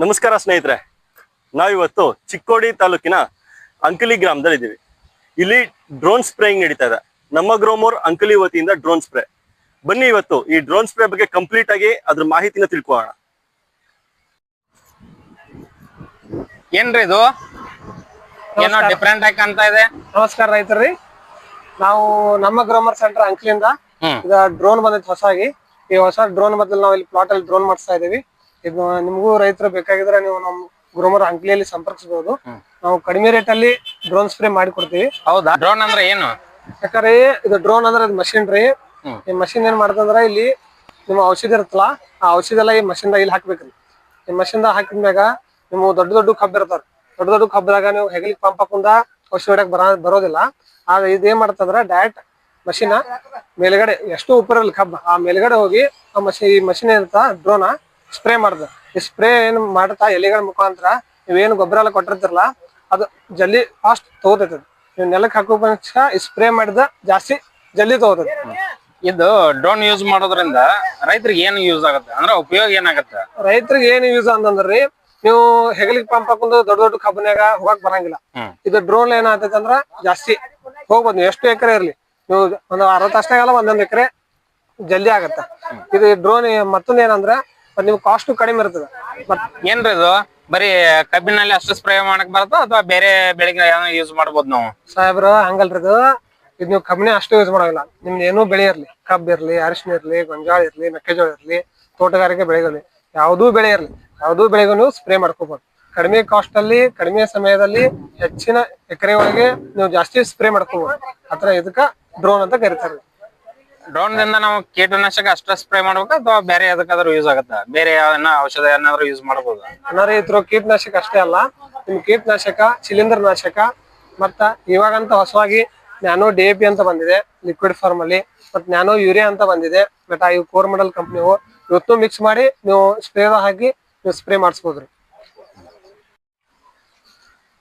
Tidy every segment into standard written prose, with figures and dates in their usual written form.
ನಮಸ್ಕಾರ ಸ್ನೇಹಿತರೆ, ನಾವಿವತ್ತು ಚಿಕ್ಕೋಡಿ ತಾಲೂಕಿನ ಅಂಕಲಿ ಗ್ರಾಮದಲ್ಲಿ ಇದ್ದೀವಿ. ಇಲ್ಲಿ ಡ್ರೋನ್ ಸ್ಪ್ರೇಯಿಂಗ್ ನಡೀತಾ ಇದೆ. ನಮ್ಮ ಗ್ರೋಮೋರ್ ಅಂಕಲಿ ವತಿಯಿಂದ ಡ್ರೋನ್ ಸ್ಪ್ರೇ. ಬನ್ನಿ ಇವತ್ತು ಈ ಡ್ರೋನ್ ಸ್ಪ್ರೇ ಬಗ್ಗೆ ಕಂಪ್ಲೀಟ್ ಆಗಿ ಅದ್ರ ಮಾಹಿತಿನ ತಿಳ್ಕೊಳ್ಳೋಣ. ಏನ್ರಿ ಇದು ಏನೋ ಡಿಫ್ರೆಂಟ್ ಆಗಿ ಕಾಣ್ತಾ ಇದೆ. ನಮಸ್ಕಾರ ರೈತರ್ರಿ, ನಾವು ನಮ್ಮ ಗ್ರೋಮರ್ ಸೆಂಟರ್ ಅಂಕ್ಲಿಯಿಂದ ಈಗ ಡ್ರೋನ್ ಬಂದೈತಿ ಹೊಸಾಗಿ. ಈ ಹೊಸ ಡ್ರೋನ್ ಬದಲು ನಾವು ಇಲ್ಲಿ ಪ್ಲಾಟ್ ಅಲ್ಲಿ ಡ್ರೋನ್ ಮಾಡಿಸ್ತಾ ಇದೀವಿ. ಇದು ನಿಮಗೂ ರೈತರು ಬೇಕಾಗಿದ್ರೆ ನೀವು ನಮ್ಮ ಗ್ರೋಮರ್ ಅಂಕ್ಲಿಯಲ್ಲಿ ಸಂಪರ್ಕಿಸಬಹುದು. ನಾವು ಕಡಿಮೆ ರೇಟ್ ಅಲ್ಲಿ ಡ್ರೋನ್ ಸ್ಪ್ರೇ ಮಾಡಿ ಕೊಡ್ತೀವಿ. ಹೌದಾ? ಡ್ರೋನ್ ಅಂದ್ರೆ ಏನು? ಯಾಕಂದ್ರೆ ಇದು ಡ್ರೋನ್ ಅಂದ್ರೆ ಮಷಿನ್ ರೀ. ಈ ಮಷಿನ್ ಏನ್ ಮಾಡ್ತಂದ್ರ ಇಲ್ಲಿ ನಿಮ್ಮ ಔಷಧಿ ಇರುತ್ತಲ್ಲ, ಆ ಔಷಧಿ ಎಲ್ಲ ಈ ಮಷಿನ್ ದಾಗ ಇಲ್ಲಿ ಹಾಕ್ಬೇಕ್ರಿ. ಈ ಮಷಿನ್ ದಾಗ ಹಾಕಿದ್ಮ್ಯಾಗ ನೀವು ದೊಡ್ಡ ದೊಡ್ಡ ಕಬ್ಬ್ ಇರ್ತಾರ. ದೊಡ್ಡ ದೊಡ್ಡ ಕಬ್ಬದಾಗ ನೀವು ಹೆಗಲಿಗೆ ಪಂಪ್ ಹಾಕೊಂಡ ಔಷಧಿ ಹೊಡ್ಯಾಕ್ ಬರೋದಿಲ್ಲ. ಆದ್ರೆ ಇದೇನ್ ಮಾಡ್ತಂದ್ರ ಡೈರೆಕ್ಟ್ ಮಷಿನ್ ಮೇಲ್ಗಡೆ ಎಷ್ಟು ಉಪ್ಪರಲ್ಲಿ ಕಬ್ಬ ಆ ಮೇಲ್ಗಡೆ ಹೋಗಿ ಈ ಮಷಿನ್ ಇರ್ತಾ ಡ್ರೋನ್ ಸ್ಪ್ರೇ ಮಾಡ್ದ. ಈ ಸ್ಪ್ರೇ ಏನ್ ಮಾಡ್ತಾ ಎಲೆಗಳ ಮುಖಾಂತರ ನೀವೇನು ಗೊಬ್ಬರ ಎಲ್ಲ ಕೊಟ್ಟಿರ್ತಿರಲ್ಲ ಅದು ಜಲ್ದಿ ಫಾಸ್ಟ್ ತಗೋತೈತದ. ನೀವು ನೆಲಕ್ಕೆ ಹಾಕೋ ಪಕ್ಷ ಈ ಸ್ಪ್ರೇ ಮಾಡಿದ ಜಾಸ್ತಿ ಜಲ್ದಿ ತಗೋತದ. ಇದು ಡ್ರೋನ್ ಯೂಸ್ ಮಾಡೋದ್ರಿಂದ ರೈತರಿಗೆ ಏನು ಯೂಸ್ ಆಗುತ್ತೆ ಅಂದ್ರೆ ಉಪಯೋಗ ಏನಾಗುತ್ತೆ? ರೈತರಿಗೆ ಏನ್ ಯೂಸ್ ಅಂತಂದ್ರಿ, ನೀವು ಹೆಗಲಿಗೆ ಪಂಪ್ ಹಾಕೊಂಡು ದೊಡ್ಡ ದೊಡ್ಡ ಕಬ್ಬನ್ಯಾಗ ಹೋಗಕ್ ಬರಂಗಿಲ್ಲ. ಇದು ಡ್ರೋನ್ ಏನಾಗ್ತೈತೆ ಅಂದ್ರ ಜಾಸ್ತಿ ಹೋಗ್ಬೋದು. ನೀವು ಎಷ್ಟು ಎಕರೆ ಇರ್ಲಿ, ನೀವು ಒಂದು 60 ಅಷ್ಟಾಗಲ್ಲ, 1 ಎಕರೆ ಜಲ್ದಿ ಆಗತ್ತ. ಇದು ಡ್ರೋನ್ ಮತ್ತೊಂದ್ ಏನಂದ್ರ ನಿಮ್ ಕಾಸ್ಟ್ ಕಡಿಮೆ ಇರ್ತದ. ಏನ್ರಿ ಇದು ಬರೀ ಕಬ್ಬಿನಲ್ಲಿ ಅಷ್ಟು ಸ್ಪ್ರೇ ಮಾಡಕ್ ಬರುತ್ತಾ ಅಥವಾ ಬೇರೆ ಬೆಳೆಗೆ ಯೂಸ್ ಮಾಡ್ಬೋದು ನಾವು? ಸಾಹೇಬ್ರ ಹಂಗಲ್ರಿ, ಇದು ನೀವು ಕಬ್ಬಿನೇ ಅಷ್ಟು ಯೂಸ್ ಮಾಡೋಲ್ಲ. ನಿಮ್ದು ಏನೂ ಬೆಳೆ ಇರ್ಲಿ, ಕಬ್ಬು ಇರ್ಲಿ, ಅರಿಶಿನ ಇರ್ಲಿ, ಗೊಂಜಾಳ ಇರ್ಲಿ, ಮೆಕ್ಕೆಜೋಳ ಇರ್ಲಿ, ತೋಟಗಾರಿಕೆ ಬೆಳೆಗಳು ಯಾವುದೂ ಬೆಳೆ ಇರ್ಲಿ, ಯಾವುದೂ ಬೆಳೆಗೂ ನೀವು ಸ್ಪ್ರೇ ಮಾಡ್ಕೋಬಹುದು. ಕಡಿಮೆ ಕಾಸ್ಟ್ ಅಲ್ಲಿ ಕಡಿಮೆ ಸಮಯದಲ್ಲಿ ಹೆಚ್ಚಿನ ಎಕರೆ ಒಳಗೆ ನೀವು ಜಾಸ್ತಿ ಸ್ಪ್ರೇ ಮಾಡ್ಕೋಬಹುದು. ಆತರ ಇದಕ್ಕ ಡ್ರೋನ್ ಅಂತ ಕರೀತಾರೆ. ಡ್ರೋನ್ ದಿಂದ ನಾವು ಕೀಟನಾಶಕ ಅಷ್ಟ ಸ್ಪ್ರೇ ಮಾಡ್ಬೇಕಾ ಅಥವಾ ಬೇರೆ ಅದಕ್ಕಾದ್ರೂ ಯೂಸ್ ಆಗುತ್ತಾ? ಬೇರೆ ಔಷಧ ಏನಾದ್ರು ಯೂಸ್ ಮಾಡಬಹುದು? ಅನಾರ ಇದ್ರ ಕೀಟನಾಶಕ ಅಷ್ಟೇ ಅಲ್ಲ, ನಿಮ್ ಕೀಟನಾಶಕ, ಶಿಲೀಂಧ್ರ ನಾಶಕ, ಮತ್ತ ಇವಾಗಂತ ಹೊಸವಾಗಿ ನ್ಯಾನೋ DAP ಅಂತ ಬಂದಿದೆ ಲಿಕ್ವಿಡ್ ಫಾರ್ಮ್ ಅಲ್ಲಿ, ಮತ್ ನ್ಯಾನೋ ಯೂರಿಯಾ ಅಂತ ಬಂದಿದೆ. ಬಟ್ ಇವು ಕೋರ್ಮಂಡಲ್ ಕಂಪ್ನಿವು ಇವತ್ತು ಮಿಕ್ಸ್ ಮಾಡಿ ನೀವು ಸ್ಪ್ರೇ ಹಾಕಿ ನೀವು ಸ್ಪ್ರೇ ಮಾಡಿಸ್ಬೋದ್ರಿ.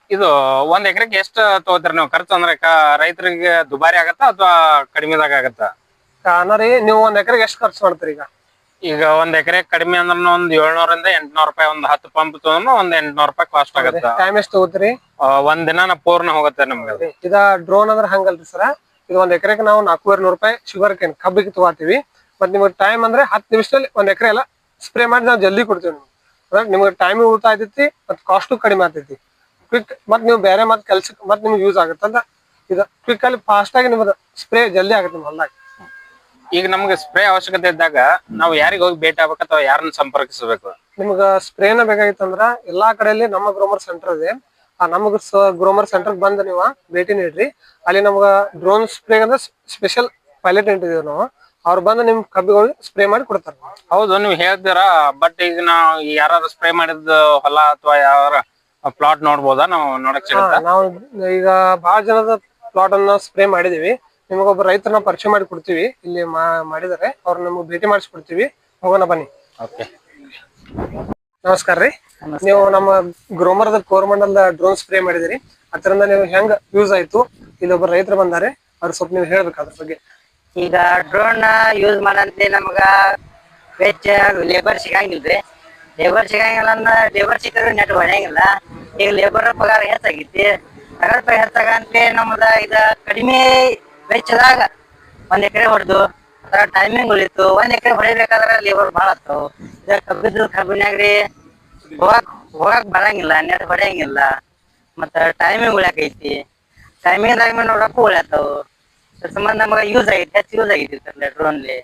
ಇದು 1 ಎಕರೆಗೆ ಎಷ್ಟು ತಗೋತೀರಿ ನೀವು ಖರ್ಚು? ಅಂದ್ರೆ ರೈತರಿಗೆ ದುಬಾರಿ ಆಗತ್ತಾ ಅಥವಾ ಕಡಿಮೆದಾಗ ಆಗತ್ತಾ? ಅನಾರಿ ನೀವು 1 ಎಕರೆಗೆ ಎಷ್ಟು ಖರ್ಚು ಮಾಡ್ತೀರಿ? ಈಗ 1 ಎಕರೆ ಕಡಿಮೆ ಅಂದ್ರೆ ಒಂದ್ 700 ರಿಂದ 800 ರೂಪಾಯಿ. ಒಂದ್ 10 ಪಂಪ್ ತಗೊಂಡ್ರು ಒಂದ್ 800 ರೂಪಾಯಿ ಕಾಸ್ಟ್ ಆಗತ್ತ. ಟೈಮ್ ಎಷ್ಟು ತಗೋತೀರಿ? ಒಂದ್ ದಿನ ಪೂರ್ಣ ಹೋಗುತ್ತೆ ನಮ್ಗೆ. ಇದ ಡ್ರೋನ್ ಅಂದ್ರೆ ಹಂಗಲ್ರಿ ಸರ, ಇದು 1 ಎಕರೆಗೆ ನಾವು 400 ರೂಪಾಯಿ ಶುಗರ್ ಕೇನ್ ಕಬ್ಬಿಗೆ ತಗೋತೀವಿ. ಮತ್ ನಿಮ್ಗೆ ಟೈಮ್ ಅಂದ್ರೆ 10 ನಿಮಿಷದಲ್ಲಿ 1 ಎಕರೆ ಎಲ್ಲ ಸ್ಪ್ರೇ ಮಾಡಿ ನಾವು ಜಲ್ದಿ ಕೊಡ್ತೀವಿ. ನಿಮ್ಗೆ ಟೈಮ್ ಉಳಿತಾಯ ಆಗ್ತೈತಿ, ಮತ್ ಕಾಸ್ಟು ಕಡಿಮೆ ಆಗ್ತೈತಿ. ಕ್ವಿಕ್ ಮತ್ ನೀವು ಬೇರೆ ಮತ್ ಕೆಲ್ಸಕ್ಕೆ ಮತ್ ನಿಮ್ಗೆ ಯೂಸ್ ಆಗುತ್ತೆ ಅಂತ ಇದು ಕ್ವಿಕ್ ಅಲ್ಲಿ ಫಾಸ್ಟ್ ಆಗಿ ನಿಮ್ದು ಸ್ಪ್ರೇ ಜಲ್ದಿ ಆಗುತ್ತೆ ನಿಮ್ ಹೊಲ್ದಾಗ. ಈಗ ನಮ್ಗೆ ಸ್ಪ್ರೇ ಅವಶ್ಯಕತೆ ಇದ್ದಾಗ ನಾವು ಯಾರಿಗೆ ಹೋಗಿ ಭೇಟಿ ಆಗ್ಬೇಕು ಅಥವಾ ಯಾರನ್ನ ಸಂಪರ್ಕಿಸಬೇಕು? ನಿಮ್ಗ ಸ್ಪ್ರೇನ ಬೇಕಾಗಿತ್ತಂದ್ರ ಎಲ್ಲಾ ಕಡೆಯಲ್ಲಿ ನಮ್ಮ ಗ್ರೋಮರ್ ಸೆಂಟರ್ ಇದೆ. ಆ ನಮಗ ಗ್ರೋಮರ್ ಸೆಂಟರ್ ಬಂದ್ ನೀವು ಭೇಟಿ ನೀಡ್ರಿ. ಅಲ್ಲಿ ನಮ್ಗ ಡ್ರೋನ್ ಸ್ಪ್ರೇ ಅಂದ್ರೆ ಸ್ಪೆಷಲ್ ಪೈಲಟ್ ಇಟ್ಟಿದೀವಿ ನಾವು. ಅವ್ರು ಬಂದು ನಿಮ್ ಕಬ್ಬಿಗಳಿಗೆ ಸ್ಪ್ರೇ ಮಾಡಿ ಕೊಡ್ತಾರ. ಹೌದು, ನೀವು ಹೇಳ್ತೀರಾ. ಬಟ್ ಈಗ ನಾವು ಯಾರು ಸ್ಪ್ರೇ ಮಾಡಿದ ಹೊಲ ಅಥವಾ ಯಾರ ಪ್ಲಾಟ್ ನೋಡ್ಬೋದಾ? ನಾವು ನೋಡಕ್ ಸಿಗುತ್ತಾ? ನಾವು ಈಗ ಬಹಳ ಜನದ ಪ್ಲಾಟ್ ಅನ್ನ ಸ್ಪ್ರೇ ಮಾಡಿದೀವಿ. ನಿಮಗೊಬ್ಬ ರೈತರನ್ನ ಪರಿಚಯ ಮಾಡಿ ಕೊಡ್ತೀವಿ, ಇಲ್ಲಿ ಮಾಡಿದಾರೆ. ಅವ್ರ ನಮ್ಗೆ ಭೇಟಿ ಮಾಡಿಸ್ಕೊಡ್ತೀವಿ. ಹೋಗೋಣ ಬನ್ನಿ. ನಮಸ್ಕಾರ ರೀ, ನೀವು ನಮ್ಮ ಗ್ರೋಮರ್ದ ಕೋರ್ಮಂಡಲ್ ಡ್ರೋನ್ ಸ್ಪ್ರೇ ಮಾಡಿದಿರಿ. ಅದರಿಂದ ನೀವು ಹೆಂಗ್ ಯೂಸ್ ಆಯ್ತು? ಇಲ್ಲೊಬ್ಬ ರೈತರು ಬಂದಾರೆ, ಅವ್ರ ಸ್ವಲ್ಪ ನೀವು ಹೇಳ್ಬೇಕು ಅದ್ರ ಬಗ್ಗೆ. ಈಗ ಡ್ರೋನ್ ಯೂಸ್ ಮಾಡಂತೆ ನಮಗ ವೆಚ್ಚ ಲೇಬರ್ ಸಿಗಂಗಿಲ್ರಿ. ಲೇಬರ್ ಸಿಗಂಗಿಲ್ಲ ಅಂದ್ರ ಲೇಬರ್ ಸಿಕ್ಕರು ನೆಟ್ ಹೊಡೆಯಂಗಿಲ್ಲ. ಈಗ ಲೇಬರ್ ಪಗಾರ ಹೆಚ್ಚಾಗೈತಿ. ಪಗಾರ ಹೆಚ್ಚಾಗಂತೆ ನಮ್ದ ಇದ ಕಡಿಮೆ ವೆಚ್ಚದಾಗ 1 ಎಕರೆ ಹೊಡೆದು ಅದರ ಟೈಮಿಂಗ್ ಉಳಿತು. 1 ಎಕರೆ ಹೊಡಿಬೇಕಾದ್ರ ಲೇಬರ್ ಭಾಳ ಆಗ್ತಾವ. ಇದ ಕಬ್ಬಿನಾಗ್ರಿ ಹೋಗಕ್ ಬರಂಗಿಲ್ಲ, ನೆಟ್ ಹೊಡೆಯಂಗಿಲ್ಲ, ಮತ್ತ ಟೈಮಿಂಗ್ ಉಳಿಯಾಕೈತಿ. ಟೈಮಿಂಗ್ದಾಗ ನೋಡಕ್ಕೂ ಉಳಿಯತ್ತಾವು. ಸಂಬಂಧ ನಮಗ ಯೂಸ್ ಆಗೈತಿ, ಹೆಚ್ಚು ಯೂಸ್ ಆಗೈತಿ ಡ್ರೋನ್ಲಿ.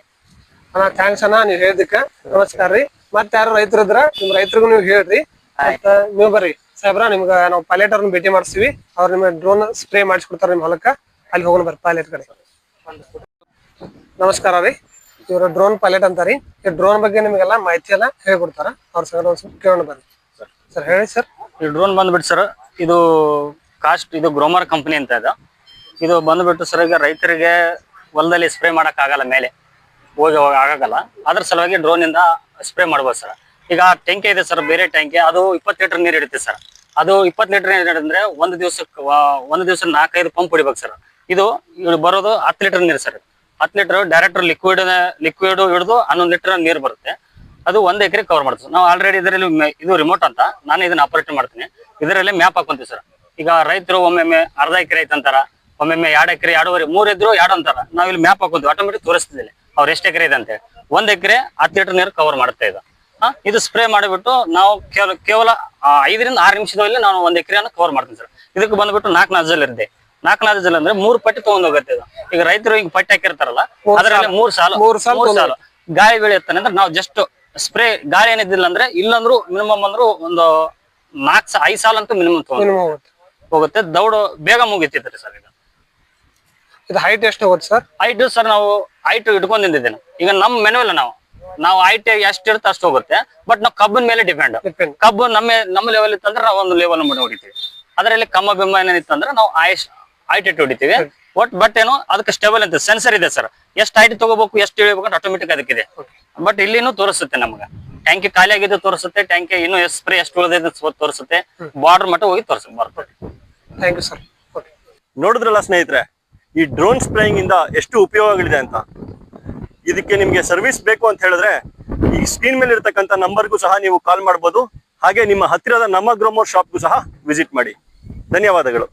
ಥ್ಯಾಂಕ್ಸ್ ಅಣ್ಣ, ನೀವ್ ಹೇಳಿದಕ್ಕ. ನಮಸ್ಕಾರ ರೀ. ಮತ್ತ ಯಾರು ರೈತರು ಇದ್ರ ನಿಮ್ ರೈತರಿಗೂ ನೀವು ಹೇಳ್ರಿ. ಮತ್ತ ನೀವು ಬರ್ರಿ ಸಾಹೇಬ್ರ, ನಿಮ್ಗ ನಾವು ಪೈಲಟ್ ಅವ್ರನ್ನ ಭೇಟಿ ಮಾಡಿಸ್ತೀವಿ. ಅವ್ರ ನಿಮ್ ಡ್ರೋನ್ ಸ್ಪ್ರೇ ಮಾಡಿಸ್ಕೊಡ್ತಾರ ನಿಮ್ ಹೊಲಕ್ಕ. ಅಲ್ಲಿ ಹೋಗೋಣ ಬರ್ರಿ ಪೈಲಟ್ ಕಡೆ. ನಮಸ್ಕಾರ ರೀ, ಇವ್ರ ಡ್ರೋನ್ ಪೈಲಟ್ ಅಂತಾರಿ. ಈ ಡ್ರೋನ್ ಬಗ್ಗೆ ನಿಮ್ಗೆಲ್ಲ ಮಾಹಿತಿ ಎಲ್ಲ ಹೇಳ್ಕೊಡ್ತಾರ. ಅವ್ರ ಸಂಗಡ ಒಂದ್ ಸ್ವಲ್ಪ ಕೇಳೋಣ ಬರ್ರಿ. ಸರ್ ಹೇಳಿ ಸರ್. ಈ ಡ್ರೋನ್ ಬಂದ್ಬಿಟ್ಟು ಸರ್, ಇದು ಇದು ಗ್ರೋಮರ್ ಕಂಪನಿ ಅಂತ ಇದು ಬಂದ್ಬಿಟ್ಟು ಸರ್, ಈಗ ರೈತರಿಗೆ ಹೊಲದಲ್ಲಿ ಸ್ಪ್ರೇ ಮಾಡಕ್ ಆಗಲ್ಲ, ಮೇಲೆ ಹೋಗಿ ಆಗಲ್ಲ. ಅದ್ರ ಸಲುವಾಗಿ ಡ್ರೋನ್ ಇಂದ ಸ್ಪ್ರೇ ಮಾಡ್ಬೋದು ಸರ್. ಈಗ ಟ್ಯಾಂಕಿ ಇದೆ ಸರ್, ಬೇರೆ ಟ್ಯಾಂಕಿ, ಅದು 20 ಲೀಟರ್ ನೀರು ಇಡುತ್ತೆ ಸರ್. ಅದು 20 ಲೀಟರ್ ನೀರು ಅಂದ್ರೆ ಒಂದು ದಿವಸ 4-5 ಪಂಪ್ ಹೊಡಿಬೇಕು ಸರ್. ಇದು ಬರೋದು 10 ಲೀಟರ್ ನೀರು ಸರ್. 10 ಲೀಟರ್ ಡೈರೆಕ್ಟ್ ಲಿಕ್ವಿಡ್ ಹಿಡಿದು 11 ಲೀಟರ್ ನೀರು ಬರುತ್ತೆ. ಅದು 1 ಎಕರೆ ಕವರ್ ಮಾಡ್ತೀವಿ ನಾವು ಆಲ್ರೆಡಿ ಇದರಲ್ಲಿ ಇದು ರಿಮೋಟ್ ಅಂತ ನಾನು ಇದನ್ನ ಆಪರೇಟ್ ಮಾಡ್ತೀನಿ. ಇದರಲ್ಲಿ ಮ್ಯಾಪ್ ಹಾಕೊಂತೀವಿ ಸರ್. ಈಗ ರೈತರು ಒಮ್ಮೊಮ್ಮೆ ಅರ್ಧ ಎಕರೆ ಐತಂತಾರ, ಒಮ್ಮೊಮ್ಮೆ 2 ಎಕರೆ 2.5 3 ಇದ್ರು 2 ಅಂತಾರ. ನಾವ್ ಇಲ್ಲಿ ಮ್ಯಾಪ್ ಹಾಕೊಂತೀವಿ, ಆಟೋಮೆಟಿಕ್ ತೋರಿಸ್ತಿದ್ದಿಲ್ಲ ಅವ್ರು ಎಷ್ಟು ಎಕರೆ ಇದೆ ಅಂತ. 1 ಎಕರೆ 10 ಲೀಟರ್ ನೀರು ಕವರ್ ಮಾಡುತ್ತೆ ಇದು. ಇದು ಸ್ಪ್ರೇ ಮಾಡಿಬಿಟ್ಟು ನಾವು ಕೇವಲ 5 ರಿಂದ 6 ನಿಮಿಷದಲ್ಲಿ ನಾನು 1 ಎಕರೆಯನ್ನು ಕವರ್ ಮಾಡ್ತೀನಿ ಸರ್. ಇದಕ್ಕೆ ಬಂದ್ಬಿಟ್ಟು 4 ನಾಜಲ್ ಇರುತ್ತೆ. 4 ನಾಜಲ್ ಅಂದ್ರೆ 3 ಪಟ್ಟಿ ತಗೊಂಡ್ ಹೋಗುತ್ತೆ ಇದು. ಈಗ ರೈತರು ಈಗ ಪಟ್ಟಿ ಹಾಕಿರ್ತಾರಲ್ಲ ಅದರಲ್ಲಿ 3 ಸಾಲು ಗಾಳಿ ಬೆಳೆಯುತ್ತಾನೆ ಅಂದ್ರೆ ನಾವು ಜಸ್ಟ್ ಸ್ಪ್ರೇ ಗಾಳಿ ಏನಿದ್ದಿಲ್ಲ ಅಂದ್ರೆ ಇಲ್ಲಂದ್ರು ಮಿನಿಮಮ್ ಅಂದ್ರು ಒಂದು 5 ಸಾಲ ಅಂತೂ ಮಿನಿಮಮ್ ಹೋಗುತ್ತೆ. ದೌಡು ಬೇಗ ಮುಗಿತೈತ್ರಿ ಸರ್. ಇದು ಹೈಟ್ ಎಷ್ಟು ಹೋಗುತ್ತೆ ಸರ್? ಹೈಟ್ ಸರ್ ನಾವು ಹೈಟ್ ಇಟ್ಕೊಂಡಿದ್ದೇನೆ. ಈಗ ನಮ್ಮ ಮೆನುವಲ್ಲ ನಾವು ಹೈಟ್ ಎಷ್ಟು ಇರುತ್ತೆ ಅಷ್ಟು ಹೋಗುತ್ತೆ. ಬಟ್ ನಾವು ಕಬ್ಬಿನ ಮೇಲೆ ಡಿಪೆಂಡ್. ಕಬ್ಬು ನಮ್ಮ ಲೆವೆಲ್ ಇತ್ತಂದ್ರೆ ನಾವು ಒಂದು ಲೆವೆಲ್ ಮಾಡಿ ಹೊಡಿತೀವಿ. ಅದರಲ್ಲಿ ಕಮ್ಮ ಬೆಮ್ಮ ಏನಿತ್ತಂದ್ರೆ ನಾವು ಹೈಟ್ ಇಟ್ಟು ಹೊಡಿತೀವಿ. ಬಟ್ ಏನು ಅದಕ್ಕೆ ಸ್ಟೇಬಲ್ ಅಂತ ಸೆನ್ಸರ್ ಇದೆ ಸರ್. ಎಷ್ಟು ಹೈಟ್ ತಗೋಬೇಕು ಎಷ್ಟು ಇಳಿಬೇಕು ಅಂತ ಆಟೋಮೆಟಿಕ್ ಅದಕ್ಕಿದೆ. ಬಟ್ ಇಲ್ಲಿನೂ ತೋರಿಸುತ್ತೆ ನಮ್ಗೆ. ಟ್ಯಾಂಕಿ ಖಾಲಿ ಆಗಿದ್ದು ತೋರಿಸುತ್ತೆ, ಟ್ಯಾಂಕಿ ಇನ್ನೂ ಸ್ಪ್ರೇ ಎಷ್ಟು ಉಳಿದಿದೆ ತೋರಿಸುತ್ತೆ, ಬಾರ್ಡರ್ ಮಟ್ಟ ಹೋಗಿ ಬರ್ತದೆ. Thank you sir. ನೋಡಿದ್ರಲ್ಲ ಸ್ನೇಹಿತರೆ, ಈ ಡ್ರೋನ್ ಸ್ಪ್ರೇಯಿಂಗ್ ಇಂದ ಎಷ್ಟು ಉಪಯೋಗಗಳಿದೆ ಅಂತ. ಇದಕ್ಕೆ ನಿಮ್ಗೆ ಸರ್ವಿಸ್ ಬೇಕು ಅಂತ ಹೇಳಿದ್ರೆ ಈ ಸ್ಕ್ರೀನ್ ಮೇಲೆ ಇರ್ತಕ್ಕಂಥ ನಂಬರ್ಗೂ ಸಹ ನೀವು ಕಾಲ್ ಮಾಡ್ಬೋದು. ಹಾಗೆ ನಿಮ್ಮ ಹತ್ತಿರದ ನಮ್ಮ ಗ್ರೋಮೋರ್ ಶಾಪ್ಗೂ ಸಹ ವಿಸಿಟ್ ಮಾಡಿ. ಧನ್ಯವಾದಗಳು.